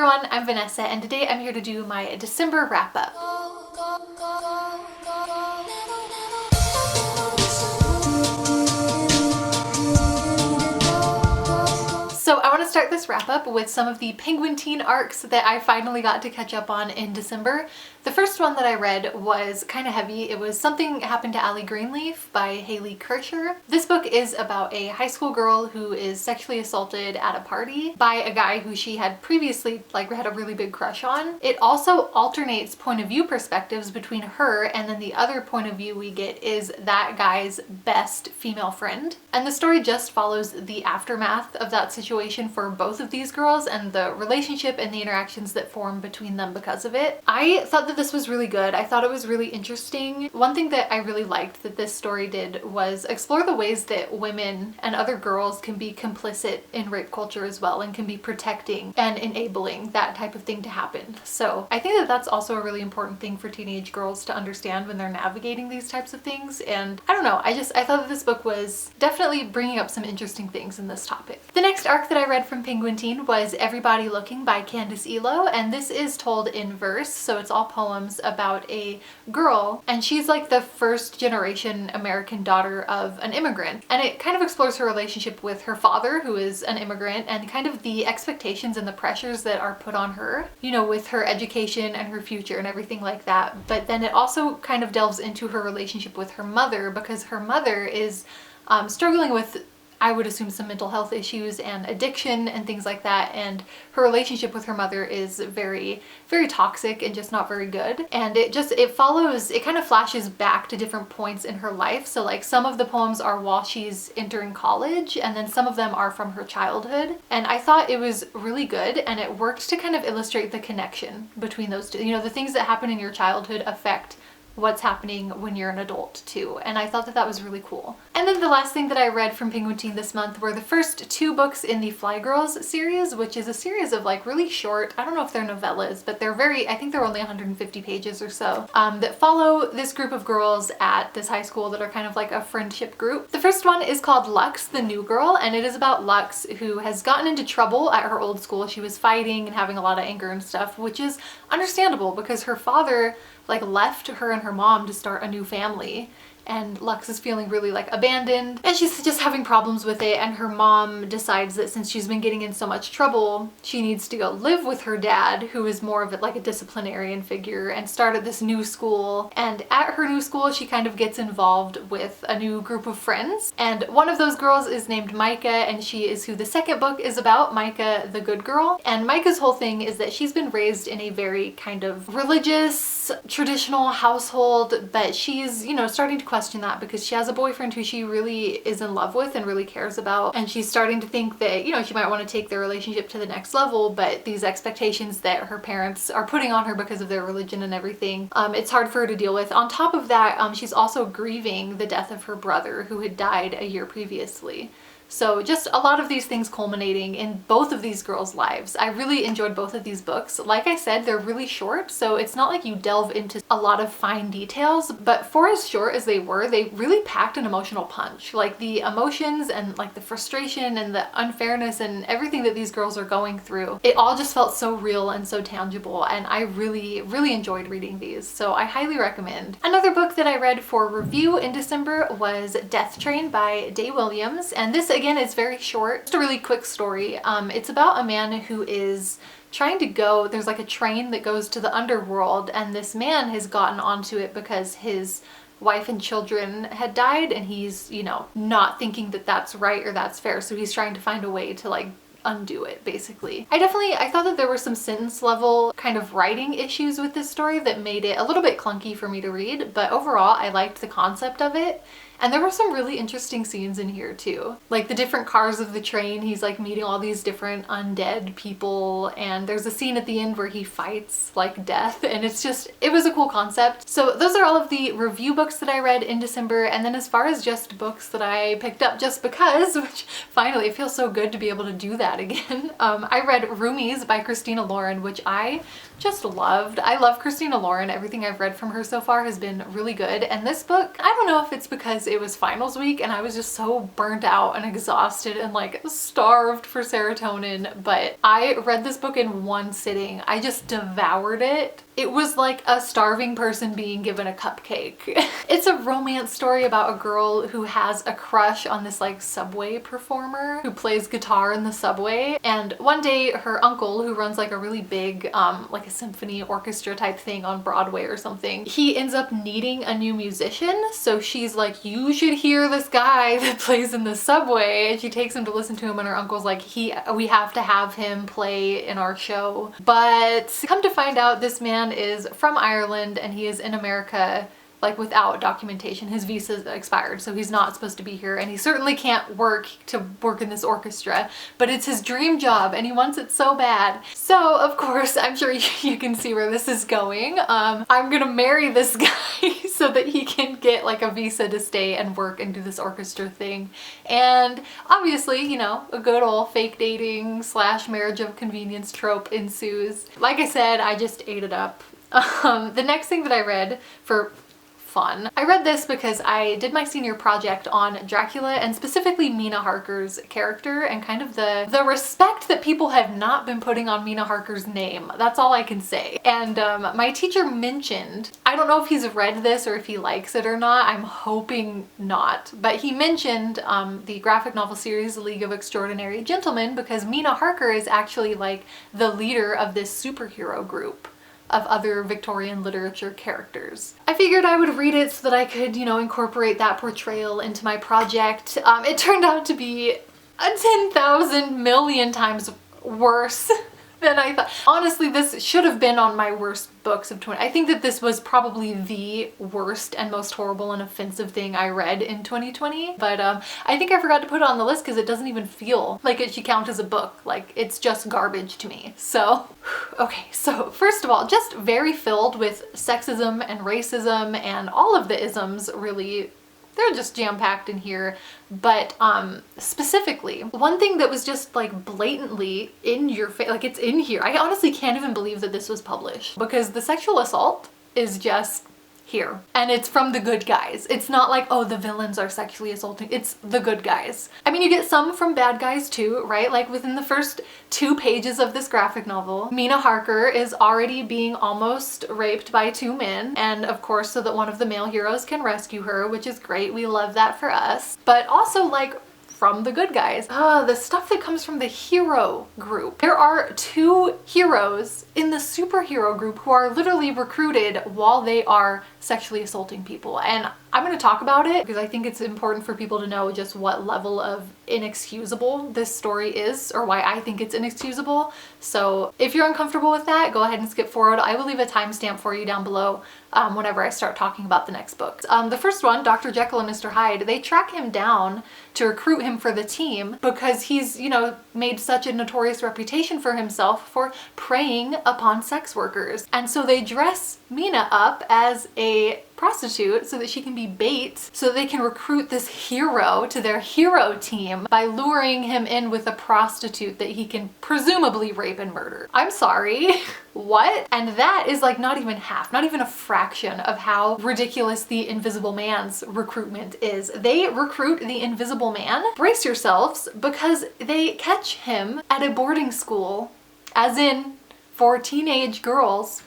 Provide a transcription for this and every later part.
everyone, I'm Vanessa and today I'm here to do my December wrap-up. So I want to start this wrap-up with some of the Penguin teen arcs that I finally got to catch up on in December. The first one that I read was kind of heavy. It was Something Happened to Allie Greenleaf by Haley Kirscher. This book is about a high school girl who is sexually assaulted at a party by a guy who she had previously had a really big crush on. It also alternates point of view perspectives between her, and then the other point of view we get is that guy's best female friend. And the story just follows the aftermath of that situation for both of these girls and the relationship and the interactions that form between them because of it. I thought that this was really good. I thought it was really interesting. One thing that I really liked that this story did was explore the ways that women and other girls can be complicit in rape culture as well and can be protecting and enabling that type of thing to happen. So I think that that's also a really important thing for teenage girls to understand when they're navigating these types of things. And I don't know, I thought that this book was definitely bringing up some interesting things in this topic. The next arc that I read from Penguin Teen was Everybody Looking by Candace Elo, and this is told in verse, so it's all poems about a girl, and she's like the first generation American daughter of an immigrant, and it kind of explores her relationship with her father, who is an immigrant, and kind of the expectations and the pressures that are put on her, you know, with her education and her future and everything like that. But then it also kind of delves into her relationship with her mother, because her mother is struggling with, I would assume, some mental health issues and addiction and things like that, and her relationship with her mother is very, very toxic and just not very good. And it kind of flashes back to different points in her life. So like some of the poems are while she's entering college, and then some of them are from her childhood. And I thought it was really good, and it worked to kind of illustrate the connection between those two. You know, the things that happen in your childhood affect what's happening when you're an adult too. And I thought that that was really cool. And then the last thing that I read from Penguin Teen this month were the first two books in the Flyy Girls series, which is a series of like really short, I don't know if they're novellas, but they're I think they're only 150 pages or so, that follow this group of girls at this high school that are kind of like a friendship group. The first one is called Lux, the New Girl, and it is about Lux, who has gotten into trouble at her old school. She was fighting and having a lot of anger and stuff, which is understandable because her father left her and her mom to start a new family, and Lux is feeling really abandoned, and she's just having problems with it. And her mom decides that since she's been getting in so much trouble, she needs to go live with her dad, who is more of a disciplinarian figure, and start at this new school. And at her new school, she kind of gets involved with a new group of friends, and one of those girls is named Micah, and she is who the second book is about, Micah the good girl. And Micah's whole thing is that she's been raised in a very kind of religious, traditional household, but she's, you know, starting to question that because she has a boyfriend who she really is in love with and really cares about, and she's starting to think that, you know, she might want to take their relationship to the next level, but these expectations that her parents are putting on her because of their religion and everything, it's hard for her to deal with. On top of that, she's also grieving the death of her brother, who had died a year previously. So just a lot of these things culminating in both of these girls' lives. I really enjoyed both of these books. Like I said, they're really short, so it's not like you delve into a lot of fine details, but for as short as they were, they really packed an emotional punch. Like the emotions and the frustration and the unfairness and everything that these girls are going through, it all just felt so real and so tangible, and I really, really enjoyed reading these, so I highly recommend. Another book that I read for review in December was Death Train by Day Williams, and this again is very short. Just a really quick story. It's about a man who is trying to go, there's a train that goes to the underworld, and this man has gotten onto it because his wife and children had died, and he's, you know, not thinking that that's right or that's fair, so he's trying to find a way to undo it, basically. I thought that there were some sentence level kind of writing issues with this story that made it a little bit clunky for me to read, but overall I liked the concept of it. And there were some really interesting scenes in here too. Like the different cars of the train, he's meeting all these different undead people, and there's a scene at the end where he fights death, and it was a cool concept. So those are all of the review books that I read in December. And then as far as just books that I picked up just because, which finally it feels so good to be able to do that again, I read Roomies by Christina Lauren, which I just loved. I love Christina Lauren. Everything I've read from her so far has been really good. And this book, I don't know if it's because it was finals week and I was just so burnt out and exhausted and like starved for serotonin. But I read this book in one sitting. I just devoured it. It was like a starving person being given a cupcake. It's a romance story about a girl who has a crush on this like subway performer who plays guitar in the subway. And one day her uncle, who runs like a really big like a symphony orchestra type thing on Broadway or something, he ends up needing a new musician. So she's like, you should hear this guy that plays in the subway. And she takes him to listen to him, and her uncle's like, we have to have him play in our show. But come to find out, this man is from Ireland and he is in America like without documentation. His visa expired, so he's not supposed to be here, and he certainly can't work in this orchestra, but it's his dream job and he wants it so bad. So of course, I'm sure you can see where this is going. I'm gonna marry this guy so that he can get like a visa to stay and work and do this orchestra thing. And obviously, you know, a good old fake dating / marriage of convenience trope ensues. Like I said, I just ate it up. The next thing that I read for fun. I read this because I did my senior project on Dracula, and specifically Mina Harker's character, and kind of the respect that people have not been putting on Mina Harker's name. That's all I can say. And my teacher mentioned, I don't know if he's read this or if he likes it or not, I'm hoping not, but he mentioned the graphic novel series League of Extraordinary Gentlemen, because Mina Harker is actually like the leader of this superhero group of other Victorian literature characters. I figured I would read it so that I could, you know, incorporate that portrayal into my project. It turned out to be a 10,000 million times worse than I thought. Honestly, this should have been on my worst books of 20. I think that this was probably the worst and most horrible and offensive thing I read in 2020. But I think I forgot to put it on the list because it doesn't even feel like it should count as a book. Like, it's just garbage to me. So, okay. So first of all, just very filled with sexism and racism and all of the isms, really. They're just jam-packed in here. But specifically, one thing that was just like blatantly in your face, like it's in here. I honestly can't even believe that this was published, because the sexual assault is just here. And it's from the good guys. It's not like, oh, the villains are sexually assaulting. It's the good guys. I mean, you get some from bad guys too, right? Like within the first 2 pages of this graphic novel, Mina Harker is already being almost raped by 2 men. And of course, so that one of the male heroes can rescue her, which is great. We love that for us. But also like from the good guys. The stuff that comes from the hero group. There are 2 heroes in the superhero group who are literally recruited while they are sexually assaulting people. And I'm going to talk about it because I think it's important for people to know just what level of inexcusable this story is, or why I think it's inexcusable. So if you're uncomfortable with that, go ahead and skip forward. I will leave a timestamp for you down below whenever I start talking about the next book. The first one, Dr. Jekyll and Mr. Hyde, they track him down to recruit him for the team because he's, you know, made such a notorious reputation for himself for preying upon sex workers. And so they dress Mina up as a prostitute so that she can be bait, so they can recruit this hero to their hero team by luring him in with a prostitute that he can presumably rape and murder. I'm sorry. What? And that is like not even half, not even a fraction of how ridiculous the Invisible Man's recruitment is. They recruit the Invisible Man, brace yourselves, because they catch him at a boarding school, as in for teenage girls,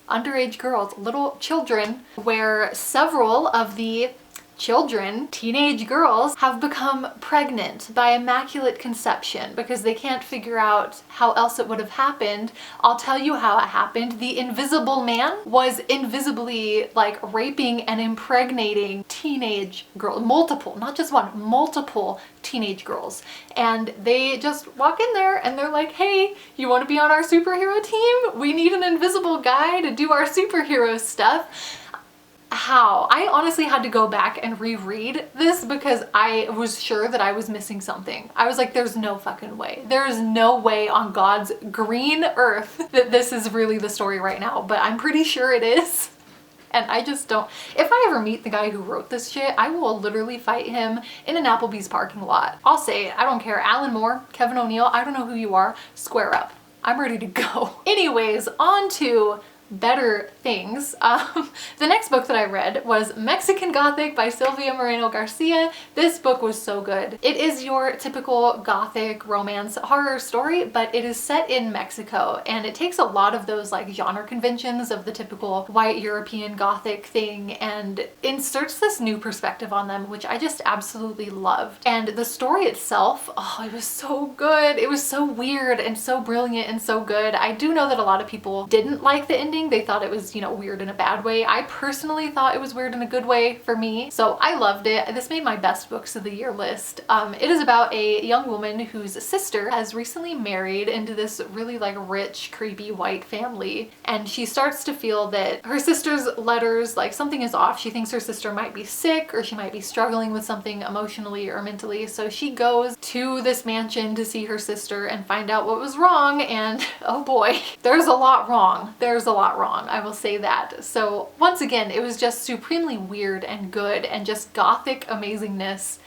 underage girls, little children, where several of the children, teenage girls, have become pregnant by immaculate conception because they can't figure out how else it would have happened. I'll tell you how it happened. The Invisible Man was invisibly like raping and impregnating teenage girls, multiple, not just one, multiple teenage girls. And they just walk in there and they're like, hey, you want to be on our superhero team? We need an invisible guy to do our superhero stuff. How? I honestly had to go back and reread this because I was sure that I was missing something. I was like, there's no fucking way. There is no way on God's green earth that this is really the story right now, but I'm pretty sure it is. And I just don't. If I ever meet the guy who wrote this shit, I will literally fight him in an Applebee's parking lot. I'll say it. I don't care. Alan Moore, Kevin O'Neill, I don't know who you are. Square up. I'm ready to go. Anyways, on to better things. The next book that I read was Mexican Gothic by Silvia Moreno Garcia. This book was so good. It is your typical Gothic romance horror story, but it is set in Mexico, and it takes a lot of those like genre conventions of the typical white European Gothic thing and inserts this new perspective on them, which I just absolutely loved. And the story itself, oh, it was so good. It was so weird and so brilliant and so good. I do know that a lot of people didn't like the ending. They thought it was, you know, weird in a bad way. I personally thought it was weird in a good way for me, so I loved it. This made my best books of the year list. It is about a young woman whose sister has recently married into this really like rich, creepy white family, and she starts to feel that her sister's letters, like something is off. She thinks her sister might be sick or she might be struggling with something emotionally or mentally, so she goes to this mansion to see her sister and find out what was wrong, and oh boy, there's a lot wrong. There's a lot wrong, I will say that. So once again, it was just supremely weird and good and just Gothic amazingness,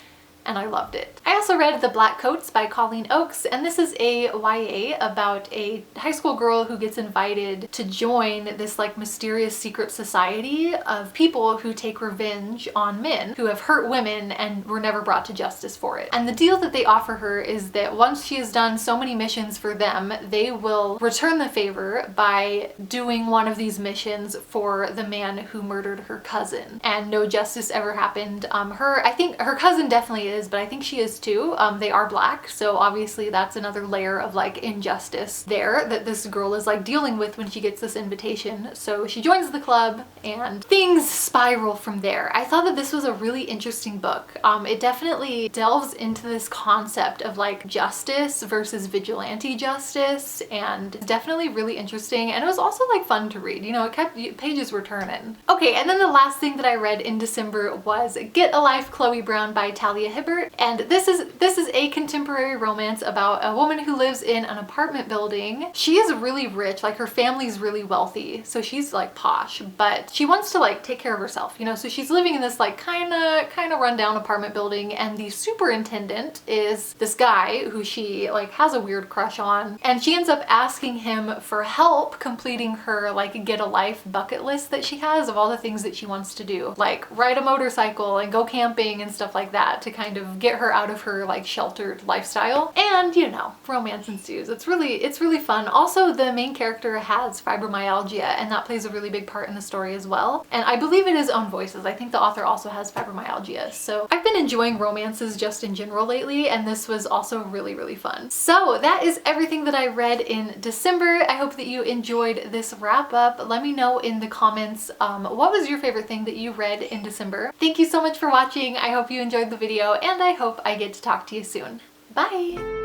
and I loved it. I also read The Black Coats by Colleen Oakes, and this is a YA about a high school girl who gets invited to join this like mysterious secret society of people who take revenge on men who have hurt women and were never brought to justice for it. And the deal that they offer her is that once she has done so many missions for them, they will return the favor by doing one of these missions for the man who murdered her cousin. And no justice ever happened. I think her cousin definitely is, but I think she is too. They are black, so obviously that's another layer of like injustice there that this girl is like dealing with when she gets this invitation. So she joins the club and things spiral from there. I thought that this was a really interesting book. It definitely delves into this concept of like justice versus vigilante justice, and definitely really interesting, and it was also like fun to read. You know, it kept, pages were turning. Okay, and then the last thing that I read in December was Get a Life, Chloe Brown by Talia Hibbert, and this is a contemporary romance about a woman who lives in an apartment building. She is really rich, like her family's really wealthy, so she's like posh, but she wants to like take care of herself, you know, so she's living in this like kind of rundown apartment building, and the superintendent is this guy who she like has a weird crush on, and she ends up asking him for help completing her like Get a Life bucket list that she has of all the things that she wants to do, like ride a motorcycle and go camping and stuff like that, to kind of get her out of her like sheltered lifestyle. And you know, romance ensues. It's really fun. Also, the main character has fibromyalgia, and that plays a really big part in the story as well. And I believe it is Own Voices. I think the author also has fibromyalgia. So I've been enjoying romances just in general lately, and this was also really fun. So that is everything that I read in December. I hope that you enjoyed this wrap up. Let me know in the comments what was your favorite thing that you read in December. Thank you so much for watching. I hope you enjoyed the video, and I hope I get to talk to you soon. Bye!